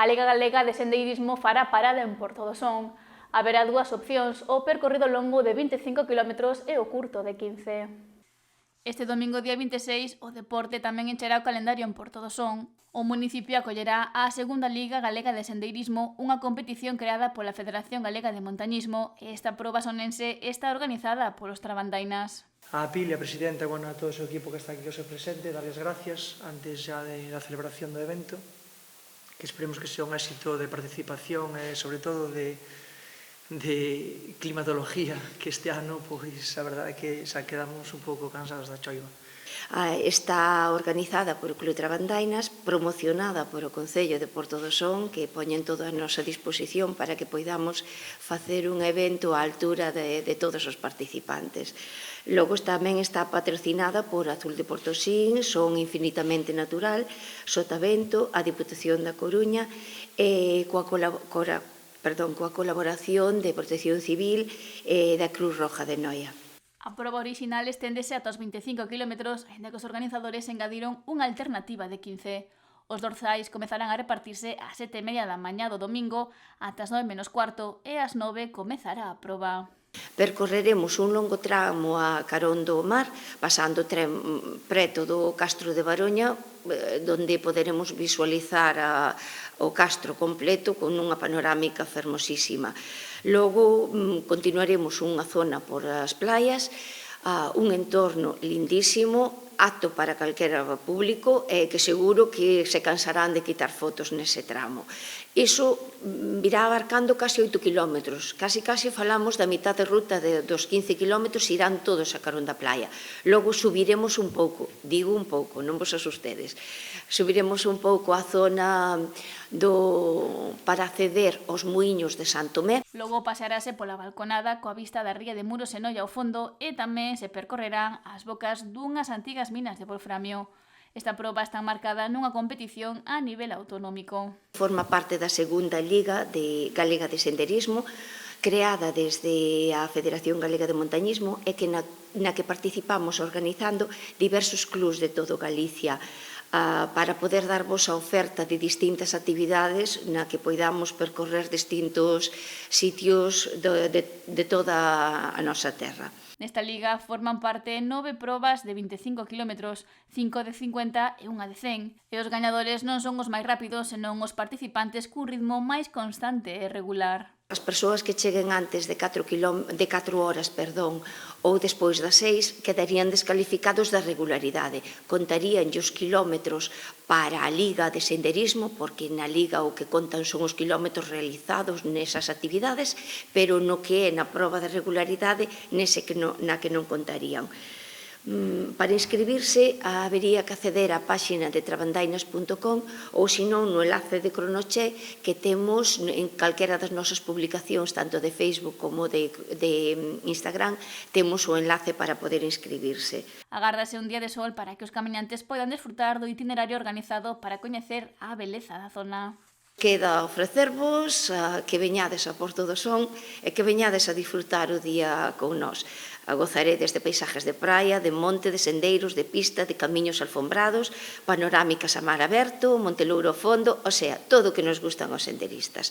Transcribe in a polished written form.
A Liga Galega de Sendeirismo fará parada en Porto do Son. Haberá dúas opcións, o percorrido longo de 25 km e o curto de 15. Este domingo día 26, o deporte tamén encherá o calendario en Porto do Son. O municipio acollerá a segunda Liga Galega de Sendeirismo, unha competición creada pola Federación Galega de Montañismo, e esta proba sonense está organizada polos trabandainas. A Pili, a presidenta, a todo o seu equipo que está aquí hoxe presente, darles gracias antes xa da celebración do evento, que esperemos que sea un éxito de participación e, sobre todo, de climatología, que este ano, pois, a verdade é que xa quedamos un pouco cansados da choiva. Está organizada por o Club Trabandainas, promocionada por o Concello de Porto do Son, que poñen toda a nosa disposición para que poidamos facer un evento á altura de todos os participantes. Logo tamén está patrocinada por Azul de Portosín, Son Infinitamente Natural, Sotavento, a Diputación da Coruña e coa colaboración de Protección Civil e da Cruz Roja de Noia. A proba orixinal esténdese ata os 25 km, ainda que os organizadores engadiron unha alternativa de 15. Os dorzais comezarán a repartirse ás 7:30 da mañá do domingo ata as 9:15 e ás 9 comezará a proba. Percorreremos un longo tramo a carón do mar, pasando preto do Castro de Baroña, donde poderemos visualizar o castro completo con unha panorámica fermosísima. Logo continuaremos unha zona por as playas, un entorno lindísimo, apto para calquera público e que seguro que se cansarán de quitar fotos nese tramo. Iso virá abarcando case 8 km, casi falamos da mitad de ruta dos 15 km, irán todos a carón da playa. Logo subiremos un pouco, digo un pouco, non vos asustedes, subiremos un pouco a zona para acceder aos muiños de Santomé. Logo pasearase pola balconada coa vista da ría de Muros e Noia ao fondo e tamén se percorrerán as bocas dunhas antigas minas de wolframio. Esta proba está marcada nunha competición a nivel autonómico. Forma parte da segunda Liga Galega de Senderismo, creada desde a Federación Galega de Montañismo e na que participamos organizando diversos clubs de todo Galicia para poder darvos a oferta de distintas actividades na que poidamos percorrer distintos sitios de toda a nosa terra. Nesta liga forman parte 9 probas de 25 km, 5 de 50 e unha de 100. E os gañadores non son os máis rápidos, senón os participantes cun ritmo máis constante e regular. As persoas que cheguen antes de 4 horas ou despois das 6 quedarían descalificados da regularidade. Contarían os quilómetros para a Liga de Senderismo, porque na Liga o que contan son os quilómetros realizados nesas actividades, pero no que é na proba de regularidade na que non contarían. Para inscribirse habería que acceder á páxina de trabandainas.com ou senón no enlace de Cronoche que temos en calquera das nosas publicacións, tanto de Facebook como de Instagram, temos o enlace para poder inscribirse. Agárdase un día de sol para que os camiñantes poidan desfrutar do itinerario organizado para coñecer a beleza da zona. Queda ofrecervos que veñades a Porto do Son e que veñades a disfrutar o día con nós. Gozaredes de paisajes de praia, de monte, de sendeiros, de pista, de camiños alfombrados, panorámicas a mar aberto, Montelouro ao fondo, todo o que nos gustan os senderistas.